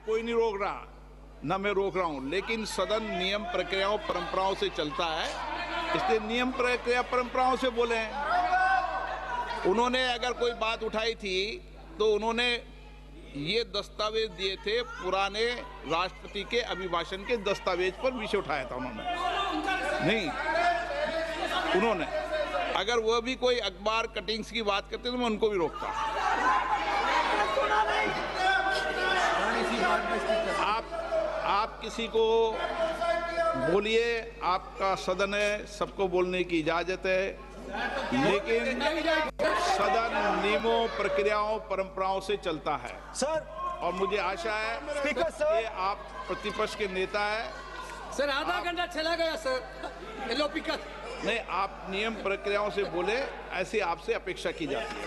कोई नहीं रोक रहा, न मैं रोक रहा हूं, लेकिन सदन नियम प्रक्रियाओं परंपराओं से चलता है, इसलिए नियम प्रक्रिया परंपराओं से बोले हैं। उन्होंने अगर कोई बात उठाई थी तो उन्होंने ये दस्तावेज दिए थे, पुराने राष्ट्रपति के अभिभाषण के दस्तावेज पर विषय उठाया था उन्होंने, नहीं उन्होंने। अगर वह भी कोई अखबार कटिंग्स की बात करते तो मैं उनको भी रोकता। आप किसी को बोलिए, आपका सदन है, सबको बोलने की इजाजत है, लेकिन सदन नियमों प्रक्रियाओं परंपराओं से चलता है सर। और मुझे आशा है स्पीकर सर, कि आप प्रतिपक्ष के नेता है सर। आधा घंटा चला गया सर, एलओपी का नहीं, आप नियम प्रक्रियाओं से बोले, ऐसी आपसे अपेक्षा की जाती है।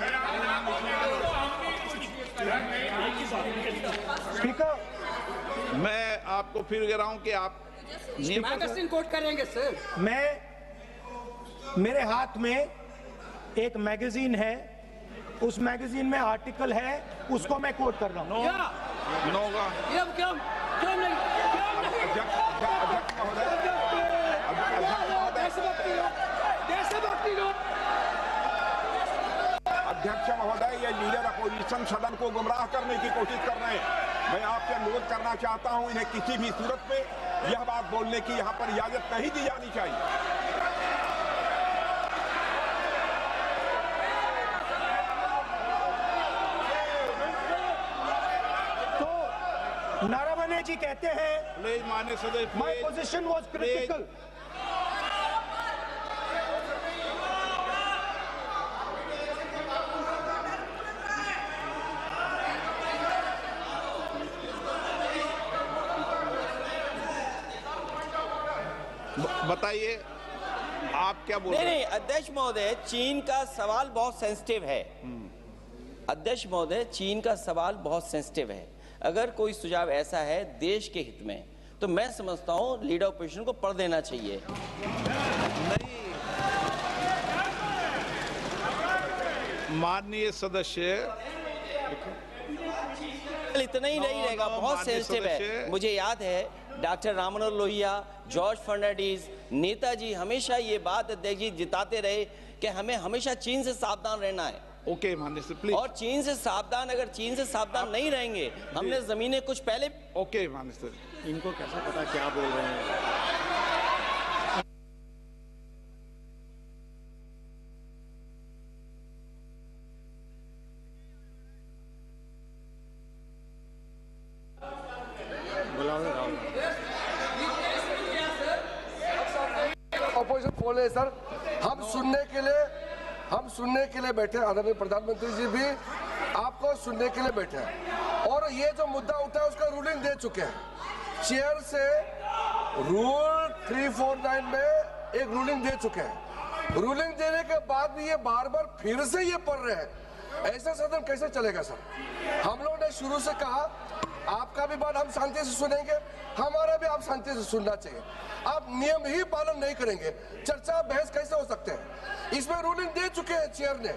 स्पीकर, मैं आपको फिर कह रहा हूं कि आप मैगजीन कोट करेंगे सर। मेरे हाथ में एक मैगजीन है, उस मैगजीन में आर्टिकल है, उसको मैं कोट कर रहा हूँ। नो होगा। क्यों नहीं? अध्यक्ष महोदय, ये लीडर अपोजिशन सदन को गुमराह करने की कोशिश कर रहे हैं। मैं आपसे अनुरोध करना चाहता हूं, इन्हें किसी भी सूरत में यह बात बोलने की यहां पर इजाजत नहीं दी जानी चाहिए। तो नारावने जी कहते हैं, माननीय सदस्य, माय पोजीशन वाज क्रिटिकल। बताइए आप क्या बोल रहे हैं? नहीं, अध्यक्ष महोदय, चीन का सवाल बहुत सेंसिटिव है। अध्यक्ष महोदय, चीन का सवाल बहुत सेंसिटिव है। अगर कोई सुझाव ऐसा है देश के हित में, तो मैं समझता हूं लीडर ऑपोजिशन को पढ़ देना चाहिए। नहीं, माननीय सदस्य, इतना ही नहीं रहेगा, बहुत सेंसिटिव है। मुझे याद है डॉक्टर राम मनोहर लोहिया, जॉर्ज फर्नांडिस, नेताजी हमेशा ये बात अध्यक्ष जी जिताते रहे कि हमें हमेशा चीन से सावधान रहना है। ओके माननीय सर, प्लीज। और चीन से सावधान, अगर चीन से सावधान नहीं रहेंगे, हमने जमीनें कुछ पहले। ओके माननीय सर। इनको कैसा पता क्या बोल रहे हैं? ऑपोजिशन खोले सर, हम सुनने के लिए बैठे। आदरणीय प्रधानमंत्री जी भी आपको सुनने के लिए बैठे हैं, और ये जो मुद्दा उठा है उसका रूलिंग दे चुके हैं। चेयर से रूल 349 में एक रूलिंग दे चुके हैं। रूलिंग देने के बाद भी ये बार बार फिर से ये पढ़ रहे हैं। ऐसा सदन कैसे चलेगा सर? हम लोगों ने शुरू से कहा आपका भी बात हम शांति से सुनेंगे, हमारा भी आप शांति से सुनना चाहिए। आप नियम ही पालन नहीं करेंगे, चर्चा बहस कैसे हो सकते हैं? इसमें रूलिंग दे चुके हैं चेयर ने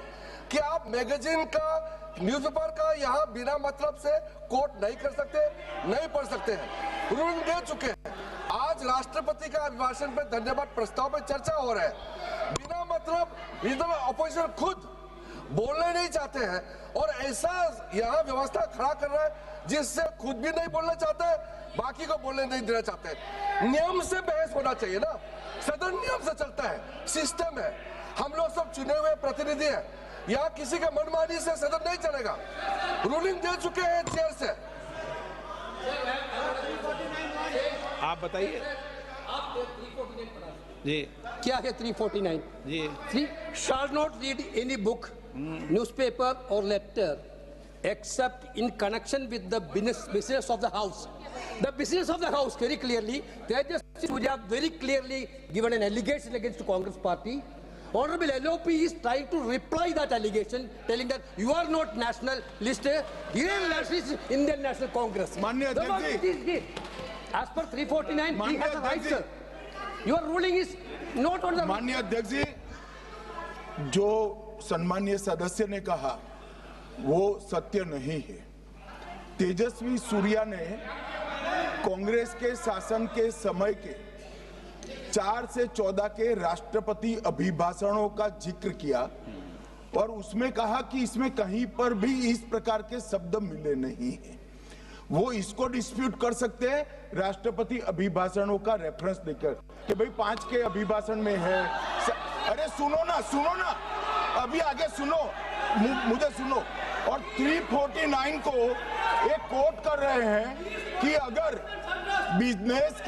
कि आप मैगजीन का, न्यूज़पेपर का यहाँ बिना मतलब से कोट नहीं कर सकते, नहीं पढ़ सकते हैं। रूलिंग दे चुके हैं। आज राष्ट्रपति का अभिभाषण पे धन्यवाद प्रस्ताव पे चर्चा हो रहा है। बिना मतलब लीडर ऑपोजिशन खुद बोलने नहीं चाहते हैं, और ऐसा यहाँ व्यवस्था खड़ा कर रहा है जिससे खुद भी नहीं बोलना चाहते हैं, बाकी को बोलने नहीं देना चाहते। नियम से बहस होना चाहिए ना, सदन नियम से चलता है, सिस्टम है। हम लोग सब चुने हुए प्रतिनिधि हैं, यहाँ किसी के मनमानी से सदन नहीं चलेगा। रूलिंग दे चुके हैं चेयर से। आप बताइए जी, क्या है 349 जी? 3 shall not read any book, newspaper or letter except in connection with the business of the house. The business of the house, very clearly, Tejas Surya very clearly given an allegation against the Congress party. Honorable LOP is trying to reply that allegation, telling that you are not national list, Indian national, Indian National Congress. माननीय अध्यक्ष जी, as per 349, he has a right, sir. Your ruling is not on the. माननीय अध्यक्ष जी, जो सम्मानीय सदस्य ने कहा वो सत्य नहीं है। तेजस्वी सूर्या ने कांग्रेस के शासन के समय के 4 से 14 के राष्ट्रपति अभिभाषणों का जिक्र किया और उसमें कहा कि इसमें कहीं पर भी इस प्रकार के शब्द मिले नहीं हैं। वो इसको डिस्प्यूट कर सकते हैं राष्ट्रपति अभिभाषणों का रेफरेंस देकर कि भाई 5 के अभिभाषण में है। अरे सुनो ना, अभी आगे सुनो, मुझे सुनो। और 349 को एक कोट कर रहे हैं कि अगर बिजनेस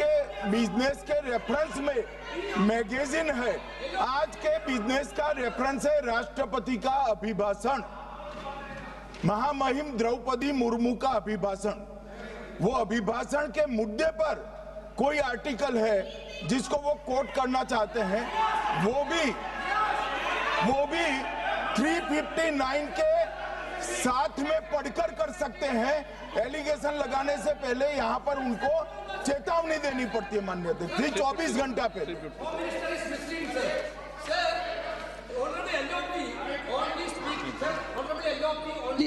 के रेफरेंस में मैगजीन है, आज के बिजनेस का रेफरेंस है राष्ट्रपति का अभिभाषण, महामहिम द्रौपदी मुर्मू का अभिभाषण। वो अभिभाषण के मुद्दे पर कोई आर्टिकल है जिसको वो कोट करना चाहते हैं, वो भी 359 के साथ में पढ़कर कर सकते हैं। एलिगेशन लगाने से पहले यहाँ पर उनको चेतावनी देनी पड़ती है माननीय अध्यक्ष, 24 घंटा पहले।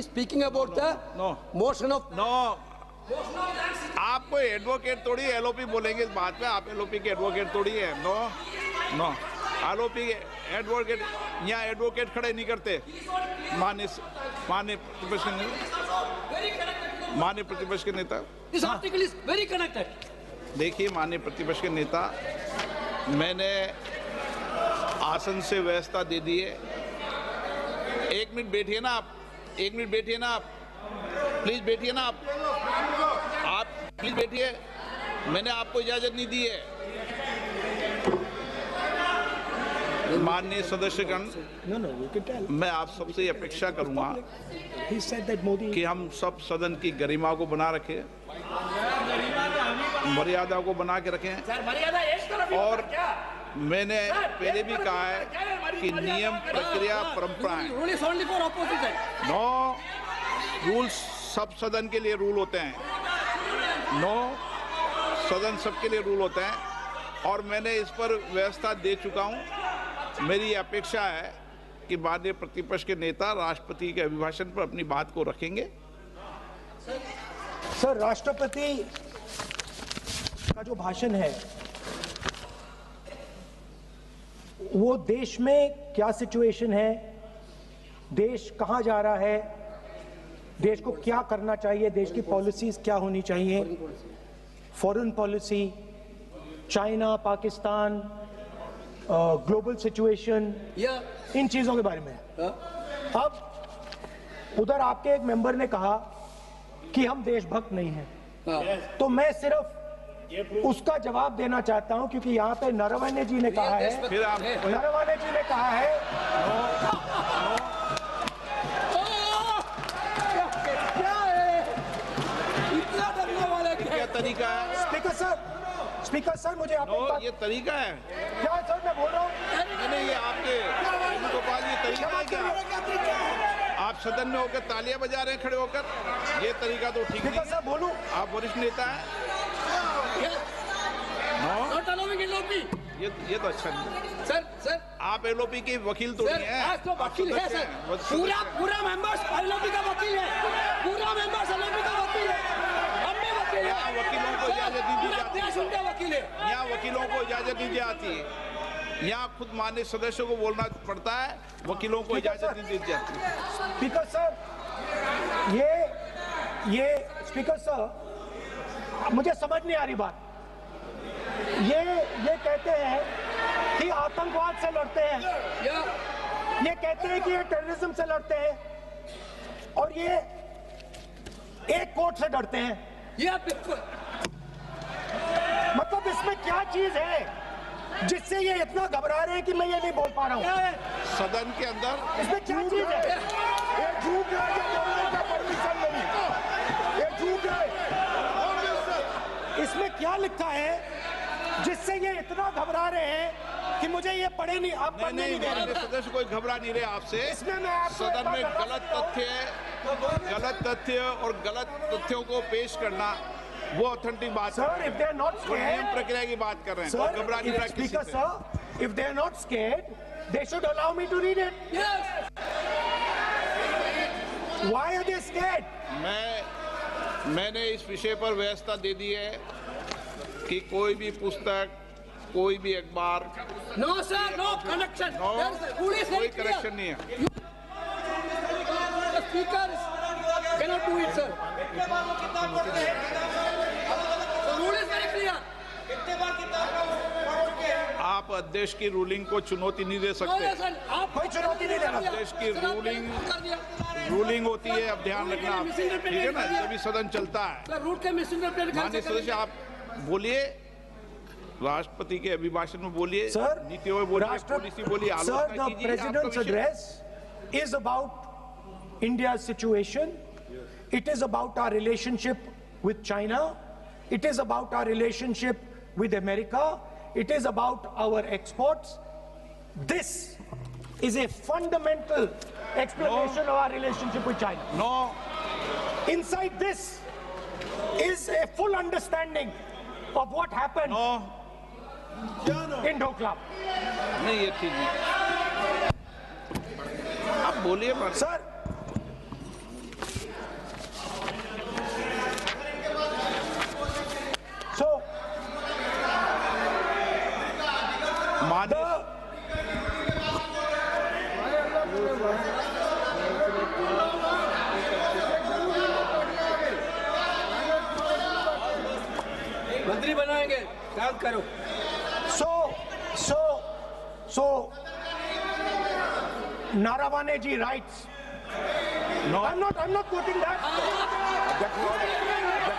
Speaking about the motion of आप कोई एडवोकेट थोड़ी एलओपी बोलेंगे इस बात पे, आप एलओपी के एडवोकेट थोड़ी है। नो एलओपी के एडवोकेट यहाँ एडवोकेट खड़े नहीं करते। माननीय प्रतिपक्ष के नेता, This article is very connected. देखिए माननीय प्रतिपक्ष के नेता, मैंने आसन से व्यवस्था दे दी है। 1 मिनट बैठिए ना आप, 1 मिनट बैठिए ना आप, प्लीज बैठिए ना आप प्लीज बैठिए। मैंने आपको इजाजत नहीं दी है। माननीय सदस्यगण, मैं आप सबसे अपेक्षा करूंगा कि हम सब सदन की गरिमा को बना रखें, मर्यादा को बना के रखें। और मैंने पहले भी कहा है कि नियम, प्रक्रिया, परंपराएं, रूल्स सब सदन के लिए रूल होते हैं, सदन सबके लिए रूल होते हैं। और मैंने इस पर व्यवस्था दे चुका हूं। मेरी अपेक्षा है कि माननीय प्रतिपक्ष के नेता राष्ट्रपति के अभिभाषण पर अपनी बात को रखेंगे। सर, राष्ट्रपति का जो भाषण है वो देश में क्या सिचुएशन है, देश कहां जा रहा है, देश को क्या करना चाहिए, देश की पॉलिसीज क्या होनी चाहिए, foreign policy, China, Pakistan, global situation, इन चीजों के बारे में। अब उधर आपके एक मेंबर ने कहा कि हम देशभक्त नहीं हैं, तो मैं सिर्फ उसका जवाब देना चाहता हूं क्योंकि यहाँ पे नरवणे जी ने कहा है, नरवणे जी ने कहा है क्या तरीका है? स्पीकर सर मुझे आप ये तरीका है क्या सर, मैं बोल रहा हूँ। नहीं, ये आपके वेणुगोपाल, ये तरीका है क्या? आप सदन में होकर तालियां बजा रहे हैं खड़े होकर, ये तरीका तो ठीक नहीं है। बोलूं, आप वरिष्ठ नेता हैं। ये तो अच्छा नहीं। सर आप एलओपी के वकील तो नहीं है, तो वकील है सर, पूरा मेंबर्स एलओपी का वकील है, पूरा मेंबर्स एलओपी का वकील है, हम भी वकील हैं। यहाँ वकीलों को इजाजत नहीं दी जाती है, वकील है, यहाँ वकीलों को इजाजत नहीं दी जाती है। यहाँ खुद माननीय सदस्यों को बोलना पड़ता है, वकीलों को इजाजत नहीं दी जाती। स्पीकर सर, ये स्पीकर सर, मुझे समझ नहीं आ रही बात। ये कहते हैं कि आतंकवाद से लड़ते हैं, ये कहते हैं कि ये टेररिज्म से लड़ते हैं, और ये एक कोर्ट से डरते हैं। मतलब इसमें क्या चीज है जिससे ये इतना घबरा रहे हैं कि मैं ये नहीं बोल पा रहा हूँ? सदन के अंदर इसमें क्या चीज है? ये झूठ है, ये बोलने का परमिशन नहीं, ये झूठ है। इसमें क्या लिखा है जिससे ये इतना घबरा रहे हैं कि मुझे ये पढ़े नहीं, आप पढ़ने नहीं दे रहे। सदस्य कोई घबरा नहीं रहे आपसे। इसमें मैं आपको सदन में गलत तथ्य और गलत तथ्यों को पेश करना वो ऑथेंटिक बात Sir, if they are not वो scared, नियम प्रक्रिया की बात कर रहे हैं। Sir, घबरा नहीं रहा किसी Speaker से। sir, if they are not scared, they should allow me to read it. Yes. Why are they scared? मैं मैंने इस विषय पर व्यवस्था दे दी है कि कोई भी पुस्तक, कोई भी अखबार, No, sir, no connection. No, Rule is very कोई clear. करेक्शन नहीं है। The speaker cannot do it, sir. The rule is very clear. आप अध्यक्ष की रूलिंग को चुनौती नहीं दे No, सकते। listen, आप कोई चुनौती नहीं देना। देश की सर, आपने रूलिंग- कर दिया। रूलिंग होती है, अब ध्यान रखना आप, ठीक है ना, जब सदन चलता है। सर, रूल के मिसइंटरप्रेट माननीय सदस्य आप बोलिए, राष्ट्रपति के अभिभाषण में बोलिए, सर, नीतियों में बोलिए, पॉलिसी बोलिए, Sir, आलोचना the कीजिए। आपका president's विषय- address is about India's situation. It is about our relationship with China. It is about our relationship with America. It is about our exports. This is a fundamental explanation of our relationship with China. No, Inside this is a full understanding of what happened no, in Doklam. नहीं ये ठीक नहीं। आप बोलिए पर Sir, so माननीय मंत्री बनाएंगे, काम करो। So, Naravane ji writes. No, I'm not quoting that.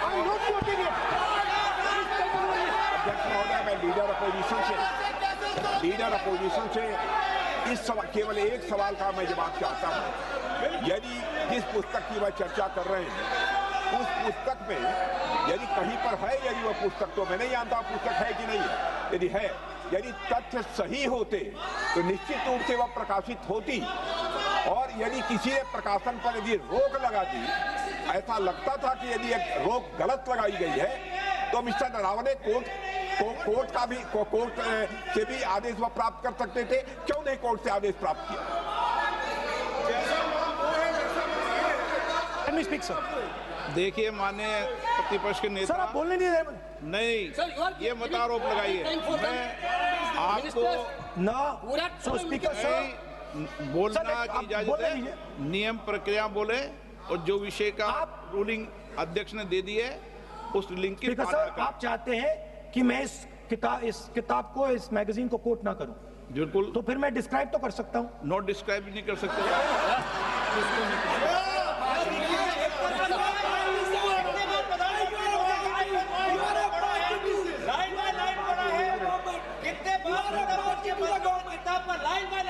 I'm not quoting it. अध्यक्ष महोदय, मैं लीडर अपोजिशन से इस केवल एक सवाल का मैं जवाब चाहता हूं। यदि जिस पुस्तक की वह चर्चा कर रहे हैं उस पुस्तक में यदि कहीं पर है, यदि वह पुस्तक, तो मैं नहीं जानता पुस्तक है कि नहीं है, यदि है, यदि तथ्य सही होते तो निश्चित रूप से वह प्रकाशित होती, और यदि किसी ने प्रकाशन पर यदि रोक लगा दी, ऐसा लगता था कि यदि एक रोक गलत लगाई गई है, तो मिस्टर नरावने कोर्ट से भी आदेश वह प्राप्त कर सकते थे। क्यों नहीं कोर्ट से आदेश प्राप्त किया? Let me speak, sir. देखिए माननीय प्रतिपक्ष के Sir, नेता, आप बोलने नहीं दे रहे। नहीं, Sir, you are ये मत आरोप लगाइए। मैं आपको No. So, Speaker, sir. बोलना Sir, की आप इजाजत बोलने है, दीजिए। नियम प्रक्रिया बोले, और जो विषय का आप- रूलिंग अध्यक्ष ने दे दी है उस लिंक की स्पीकर पालना सर, करें। आप चाहते हैं कि मैं इस किताब को, इस मैगजीन को कोट ना करूं, बिल्कुल, तो फिर मैं डिस्क्राइब तो कर सकता हूं। नोट डिस्क्राइब भी नहीं कर सकते।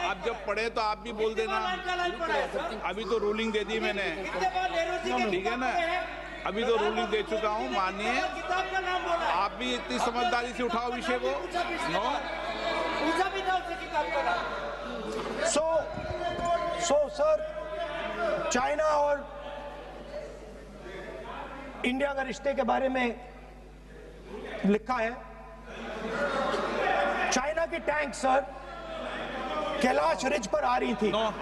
आप जब पढ़े तो आप भी बोल देना। अभी तो रूलिंग दे दी मैंने, ठीक है ना, अभी तो रूलिंग दे चुका हूँ। मानिए, आप भी इतनी समझदारी से उठाओ विषय को। नो, सो सर, चाइना और इंडिया के रिश्ते के बारे में लिखा है, चाइना की टैंक सर कैलाश रिज पर आ रही थी। नो, बार-बार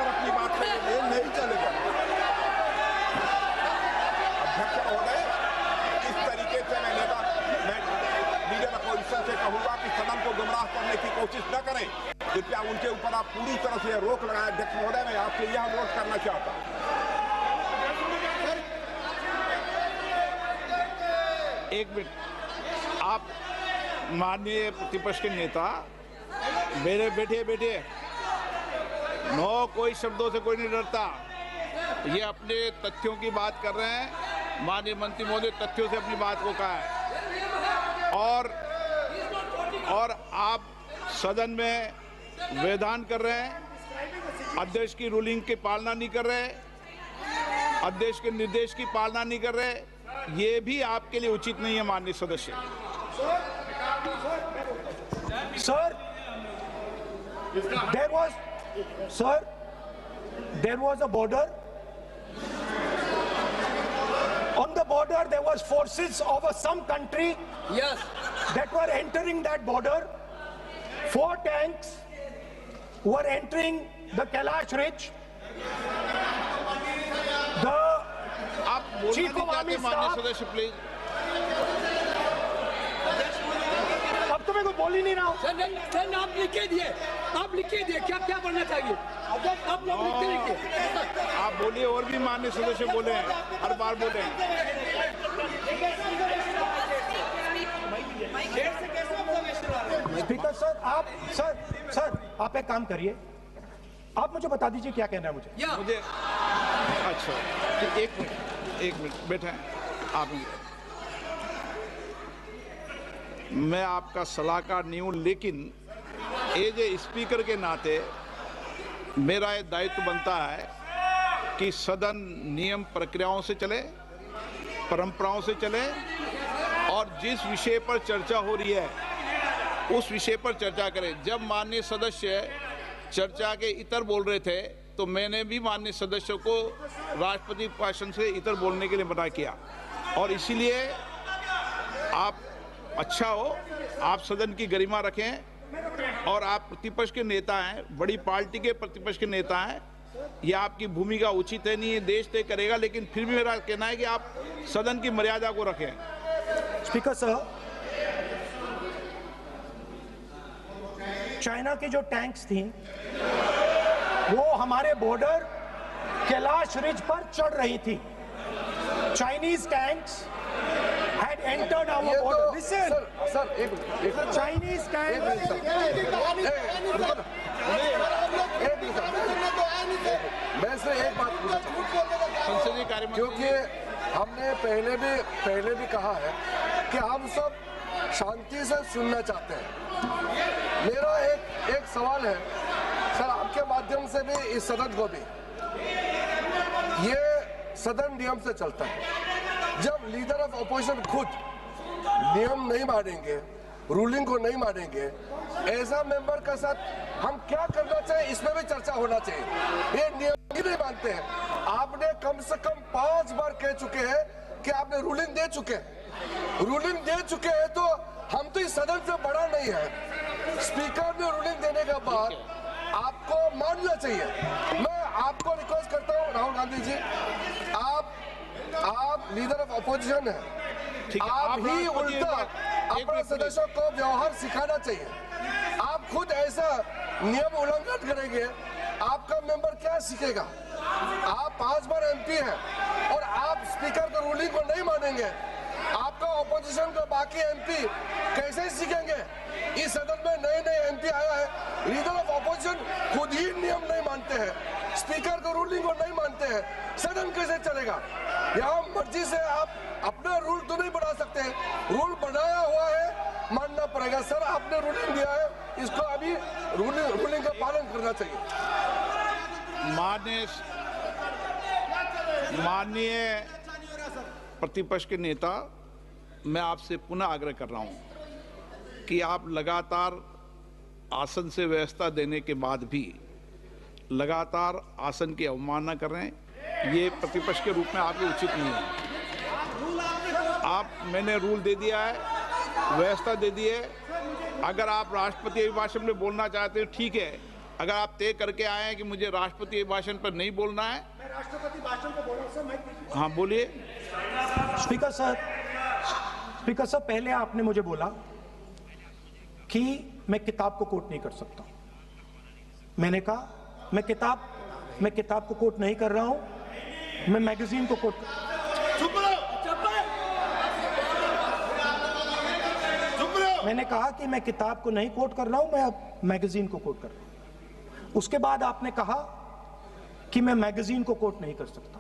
अपनी बात पे ये नहीं चलेगा। अध्यक्ष महोदय, इस तरीके से मैं लीडर अपोजिशन से कहूंगा कि सदन को गुमराह करने की कोशिश न करें। कृपया उनके ऊपर आप पूरी तरह से रोक लगाएं। अध्यक्ष महोदय, मैं आपसे यह अनुरोध करना चाहता हूं। एक मिनट, आप माननीय प्रतिपक्ष के नेता मेरे बैठे नो, कोई शब्दों से कोई नहीं डरता। ये अपने तथ्यों की बात कर रहे हैं। माननीय मंत्री महोदय तथ्यों से अपनी बात को कहा है, और आप सदन में वेदान कर रहे हैं, अध्यक्ष की रूलिंग की पालना नहीं कर रहे, अध्यक्ष के निर्देश की पालना नहीं कर रहे। ये भी आपके लिए उचित नहीं है माननीय सदस्य। Sir, there was a border. On the border, there was forces of some country Yes. that were entering that border. 4 tanks were entering the Kailash Ridge. The बोलना Chief नहीं of चाहते Army माननीय Staff। सदस्य please. अब तो मैं कोई बोल ही नहीं रहा हूँ। सर आप लिख के दिए, आप लिख के दिए क्या क्या बोलना चाहिए, आप लोग लिख के लिखिए। आप बोलिए, और भी माननीय सदस्य बोले हैं, हर बार बोले हैं। स्पीकर सर आप एक काम करिए, आप मुझे बता दीजिए क्या कहना है मुझे। मुझे अच्छा, तो एक मिनट बैठे हैं आप। मैं आपका सलाहकार नहीं हूं, लेकिन एज ए स्पीकर के नाते मेरा ये दायित्व बनता है कि सदन नियम प्रक्रियाओं से चले, परंपराओं से चले, और जिस विषय पर चर्चा हो रही है उस विषय पर चर्चा करें। जब माननीय सदस्य चर्चा के इतर बोल रहे थे तो मैंने भी माननीय सदस्यों को राष्ट्रपति भाषण से इतर बोलने के लिए मना किया, और इसीलिए आप अच्छा हो, आप सदन की गरिमा रखें, और आप प्रतिपक्ष के नेता हैं, बड़ी पार्टी के प्रतिपक्ष के नेता हैं, यह आपकी भूमिका उचित है, नहीं ये देश तय करेगा, लेकिन फिर भी मेरा कहना है कि आप सदन की मर्यादा को रखें। स्पीकर साहब, चाइना की जो टैंक्स थी वो हमारे बॉर्डर कैलाश रिज पर चढ़ रही थी। Chinese tanks had entered our border. Listen, sir एक Chinese tanks. मैं से एक बात पूछना चाहूँगा, संसदीय कार्य मंत्री क्योंकि हमने पहले भी कहा है कि हम सब शांति से सुनना चाहते हैं। मेरा एक सवाल है सर, आपके माध्यम से भी इस सदन को भी, ये सदन नियम से चलता है। जब लीडर ऑफ अपोजिशन खुद नियम नहीं मानेंगे, रूलिंग को नहीं मानेंगे, ऐसा मेंबर के साथ हम क्या करना चाहिए, इसमें भी चर्चा होना चाहिए। ये नियम ही नहीं मानते हैं। आपने कम से कम 5 बार कह चुके हैं कि आपने रूलिंग दे चुके हैं, तो हम तो इस सदन से बड़ा नहीं है। स्पीकर ने रूलिंग देने के बाद आपको मानना चाहिए। मैं आपको रिक्वेस्ट करता हूँ राहुल गांधी जी, आप लीडर ऑफ अपोजिशन है, आप ही उल्टा अपने सदस्यों को व्यवहार सिखाना चाहिए। आप खुद ऐसा नियम उल्लंघन करेंगे, आपका मेंबर क्या सीखेगा? आप 5 बार एमपी हैं और आप स्पीकर के रूलिंग को नहीं मानेंगे, आपका ऑपोजिशन का बाकी एमपी कैसे सीखेंगे? इस सदन में नए एमपी आया है, लीडर ऑफ ऑपोजिशन खुद ही नियम नहीं मानते हैं, स्पीकर के रूलिंग को नहीं मानते हैं, सदन कैसे चलेगा? यहाँ मर्जी से आप अपना रूल तो नहीं बना सकते, रूल बनाया हुआ है, मानना पड़ेगा। सर आपने रूलिंग दिया है, इसको अभी रूलिंग का पालन करना चाहिए। माननीय प्रतिपक्ष के नेता, मैं आपसे पुनः आग्रह कर रहा हूं कि आप लगातार आसन से व्यवस्था देने के बाद भी लगातार आसन की अवमानना कर रहे हैं। ये प्रतिपक्ष के रूप में आपके उचित नहीं है। मैंने रूल दे दिया है, व्यवस्था दे दी है। अगर आप राष्ट्रपति अभिभाषण में बोलना चाहते हैं ठीक है, अगर आप तय करके आए हैं कि मुझे राष्ट्रपति अभिभाषण पर नहीं बोलना है। मैं राष्ट्रपति भाषण को बोल रहा हूं सर, मैं। हाँ बोलिए। स्पीकर साहब, पहले आपने मुझे बोला कि मैं किताब को कोट नहीं कर सकता। मैंने कहा मैं किताब को कोट नहीं कर रहा हूं, मैं मैगजीन को कोट। मैंने कहा कि मैं किताब को नहीं कोट कर रहा हूं, मैं अब मैगजीन को कोट कर रहा हूं। उसके बाद आपने कहा कि मैं मैगजीन को कोट नहीं कर सकता।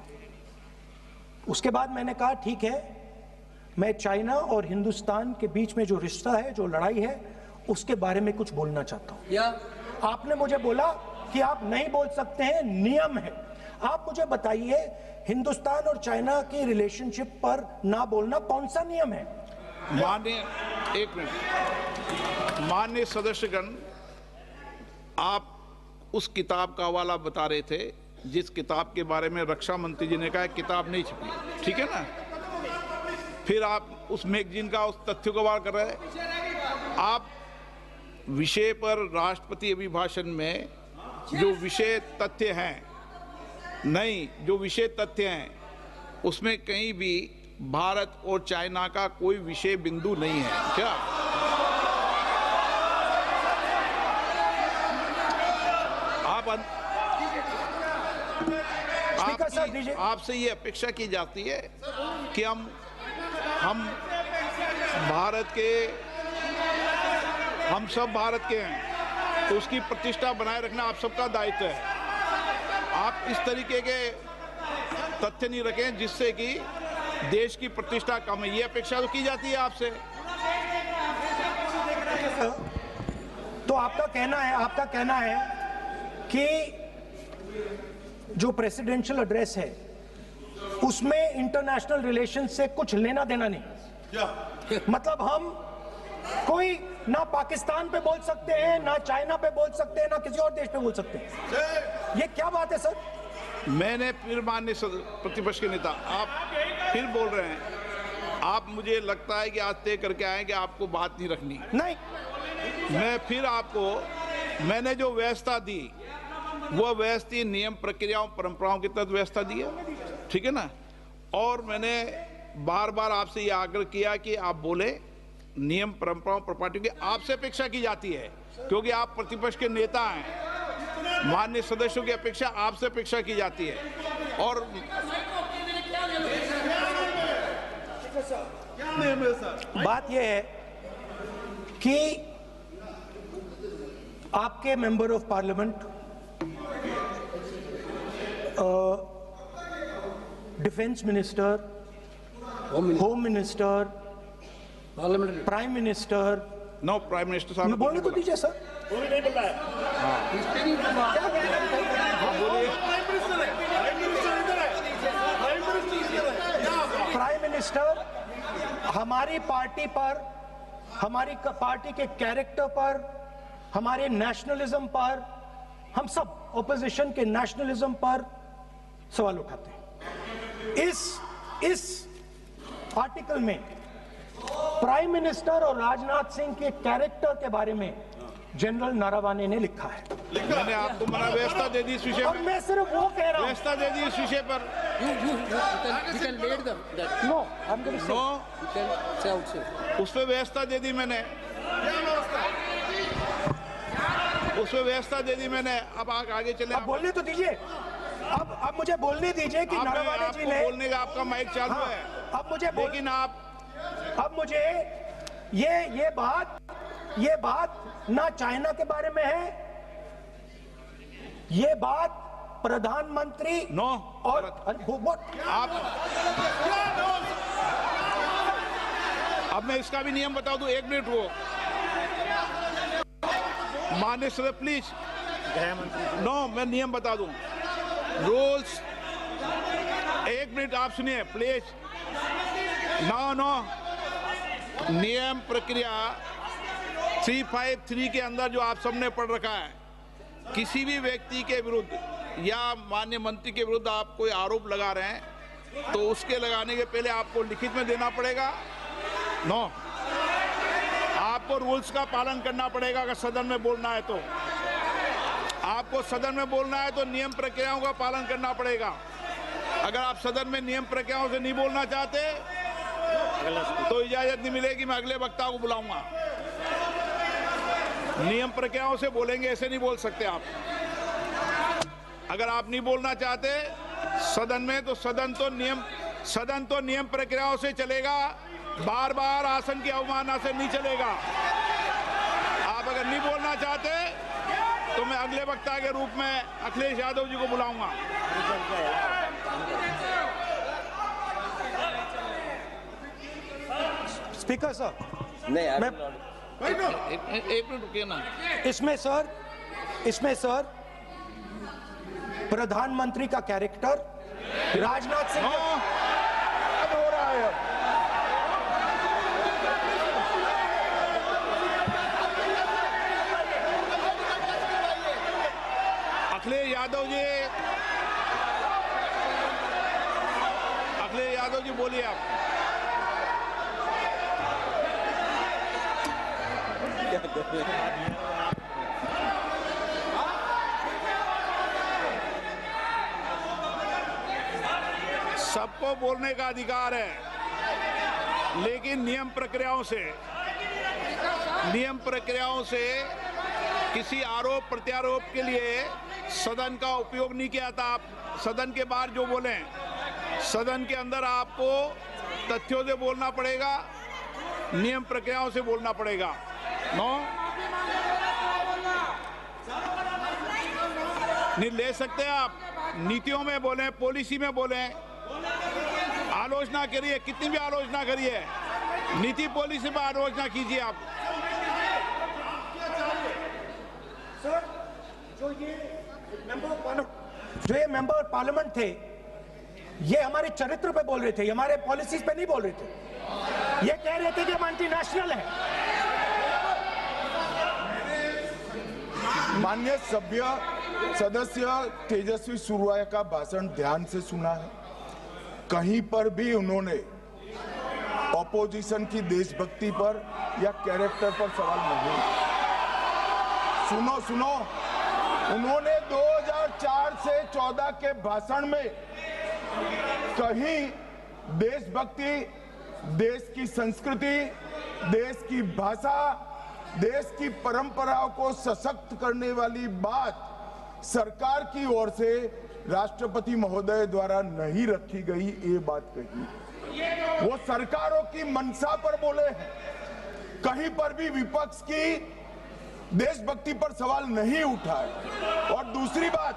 उसके बाद मैंने कहा ठीक है, मैं चाइना और हिंदुस्तान के बीच में जो रिश्ता है, जो लड़ाई है, उसके बारे में कुछ बोलना चाहता हूं। आपने मुझे बोला कि आप नहीं बोल सकते हैं, नियम है। आप मुझे बताइए, हिंदुस्तान और चाइना की रिलेशनशिप पर ना बोलना कौन सा नियम है? माननीय सदस्यगण, आप उस किताब का हवाला बता रहे थे जिस किताब के बारे में रक्षा मंत्री जी ने कहा किताब नहीं छपी, ठीक है ना? फिर आप उस मैगजीन का उस तथ्य को वार कर रहे हैं। आप विषय पर राष्ट्रपति अभिभाषण में जो विषय तथ्य हैं, नहीं, जो विषय तथ्य हैं उसमें कहीं भी भारत और चाइना का कोई विषय बिंदु नहीं है क्या? आपसे ये अपेक्षा की जाती है कि हम भारत के, हम सब भारत के हैं, तो उसकी प्रतिष्ठा बनाए रखना आप सबका दायित्व है। आप इस तरीके के तथ्य नहीं रखें जिससे कि देश की प्रतिष्ठा कम है, ये अपेक्षा तो की जाती है आपसे। तो आपका कहना है कि जो प्रेसिडेंशियल एड्रेस है उसमें इंटरनेशनल रिलेशन से कुछ लेना देना नहीं। मतलब हम कोई ना पाकिस्तान पे बोल सकते हैं, ना चाइना पे बोल सकते हैं, ना किसी और देश पे बोल सकते हैं। ये क्या बात है सर? मैंने फिर माननीय प्रतिपक्ष के नेता, आप फिर बोल रहे हैं। आप, मुझे लगता है कि आज तय करके आए कि आपको बात नहीं रखनी। नहीं, मैं फिर आपको, मैंने जो व्यवस्था दी वो व्यवस्था नियम प्रक्रियाओं परंपराओं की तहत व्यवस्था दी है, ठीक है ना। और मैंने बार बार आपसे ये आग्रह किया कि आप बोले नियम परंपराओं प्रॉपर्टी की आपसे अपेक्षा की जाती है, क्योंकि आप प्रतिपक्ष के नेता हैं। माननीय सदस्यों की अपेक्षा आपसे अपेक्षा की जाती है। और बात यह है कि आपके member of parliament, defence minister, home minister, prime minister, no prime minister साहब बोलने तो दीजिए सर। प्राइम मिनिस्टर हमारी पार्टी पर, हमारी पार्टी के कैरेक्टर पर, हमारे नेशनलिज्म पर, हम सब ऑपोजिशन के नेशनलिज्म पर सवाल उठाते हैं। इस आर्टिकल में प्राइम मिनिस्टर और राजनाथ सिंह के कैरेक्टर के बारे में जनरल नारावाने ने लिखा है। मैंने आपको मना व्यवस्था दे दी इस विषय और पर, मैं सिर्फ वो कह रहा हूं, व्यवस्था दे दी इस विषय पर। उस पर व्यवस्था दे दी मैंने, उस पर व्यवस्था दे दी मैंने। अब आगे चले, अब बोलने तो दीजिए। अब मुझे बोलने दीजिए कि नारावाने जी ने, बोलने का आपका माइक चालू है। अब मुझे, लेकिन अब मुझे ये बात ना चाइना के बारे में है, ये बात प्रधानमंत्री नो और आप, अब मैं इसका भी नियम बता दूं, 1 मिनट वो माननीय सर प्लीज, नो मैं नियम बता दूं, रूल्स, 1 मिनट आप सुनिए प्लीज। नो नियम प्रक्रिया 353 के अंदर जो आप सबने पढ़ रखा है, किसी भी व्यक्ति के विरुद्ध या माननीय मंत्री के विरुद्ध आप कोई आरोप लगा रहे हैं तो उसके लगाने के पहले आपको लिखित में देना पड़ेगा। नो, आपको रूल्स का पालन करना पड़ेगा। अगर सदन में बोलना है तो आपको सदन में बोलना है तो नियम प्रक्रियाओं का पालन करना पड़ेगा। अगर आप सदन में नियम प्रक्रियाओं से नहीं बोलना चाहते तो इजाजत नहीं मिलेगी, मैं अगले वक्ता को बुलाऊंगा। नियम प्रक्रियाओं से बोलेंगे, ऐसे नहीं बोल सकते आप। अगर आप नहीं बोलना चाहते सदन में तो सदन तो नियम प्रक्रियाओं से चलेगा, बार बार आसन की अवमानना से नहीं चलेगा। आप अगर नहीं बोलना चाहते तो मैं अगले वक्ता के रूप में अखिलेश यादव जी को बुलाऊंगा। स्पीकर सर, नहीं, एक मिनट रुकिए ना। इसमें सर प्रधानमंत्री का कैरेक्टर राजनाथ सिंह हो रहा है। अखिलेश यादव जी बोलिए आप। आपको बोलने का अधिकार है, लेकिन नियम प्रक्रियाओं से किसी आरोप प्रत्यारोप के लिए सदन का उपयोग नहीं किया था। आप सदन के बाहर जो बोलें, सदन के अंदर आपको तथ्यों से बोलना पड़ेगा, नियम प्रक्रियाओं से बोलना पड़ेगा। नो नहीं ले सकते आप, नीतियों में बोलें, पॉलिसी में बोलें, आलोचना करिए, कितनी भी आलोचना करिए, नीति पॉलिसी पर आलोचना कीजिए आप। सर, जो ये मेंबर पार्लियामेंट थे, ये हमारे चरित्र पे बोल रहे थे, हमारे पॉलिसीज पे नहीं बोल रहे थे। ये कह रहे थे कि हम एंटी नेशनल है। माननीय सदस्य तेजस्वी सूर्या का भाषण ध्यान से सुना है। कहीं पर भी उन्होंने ऑपोजिशन की देशभक्ति पर या कैरेक्टर पर सवाल नहीं। सुनो, उन्होंने 2004 से 14 के भाषण में कहीं देशभक्ति, देश की संस्कृति, देश की भाषा, देश की परंपराओं को सशक्त करने वाली बात सरकार की ओर से राष्ट्रपति महोदय द्वारा नहीं रखी गई, ये बात कही। वो सरकारों की मंशा पर बोले हैं। कहीं पर भी विपक्ष की देशभक्ति पर सवाल नहीं उठाए। और दूसरी बात,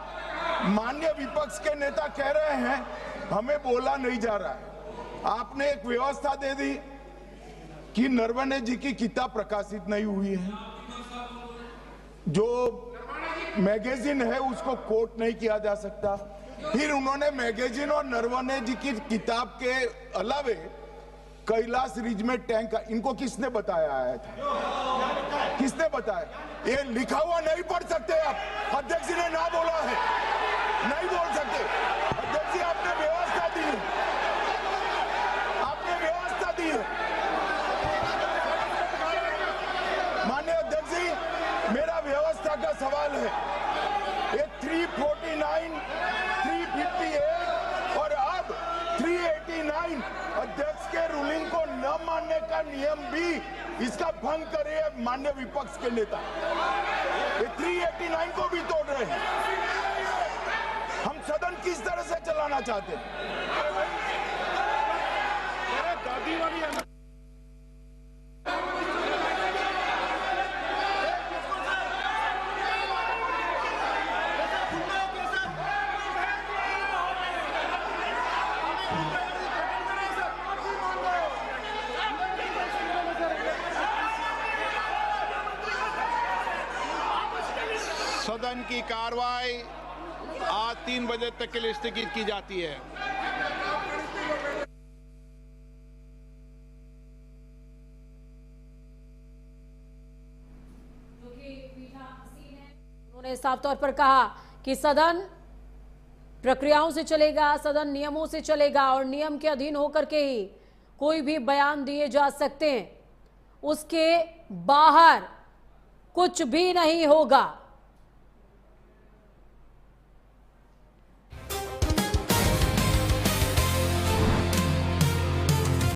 माननीय विपक्ष के नेता कह रहे हैं हमें बोला नहीं जा रहा है। आपने एक व्यवस्था दे दी कि नरवणे जी की किताब प्रकाशित नहीं हुई है, जो मैगजीन है उसको कोट नहीं किया जा सकता। फिर उन्होंने मैगजीन और नरवणे जी की किताब के अलावे कैलाश रिज में टैंक, इनको किसने बताया आया था? किसने बताया? ये लिखा हुआ नहीं पढ़ सकते आप। अध्यक्ष जी ने ना बोला है, नहीं बोल सकते। अध्यक्ष जी आपने व्यवस्था दी है, आपने व्यवस्था दी है। माननीय अध्यक्ष जी, मेरा व्यवस्था का सवाल है। ये 349, 358 और अब 389 अध्यक्ष के रूलिंग को न मानने का नियम भी इसका भंग करे माननीय विपक्ष के नेता। ये 389 को भी तोड़ रहे हैं। हम सदन किस तरह से चलाना चाहते हैं? सदन की कार्रवाई आज 3 बजे तक के लिए स्थगित की जाती है। उन्होंने साफ तौर पर कहा कि सदन प्रक्रियाओं से चलेगा, सदन नियमों से चलेगा और नियम के अधीन होकर के ही कोई भी बयान दिए जा सकते हैं, उसके बाहर कुछ भी नहीं होगा।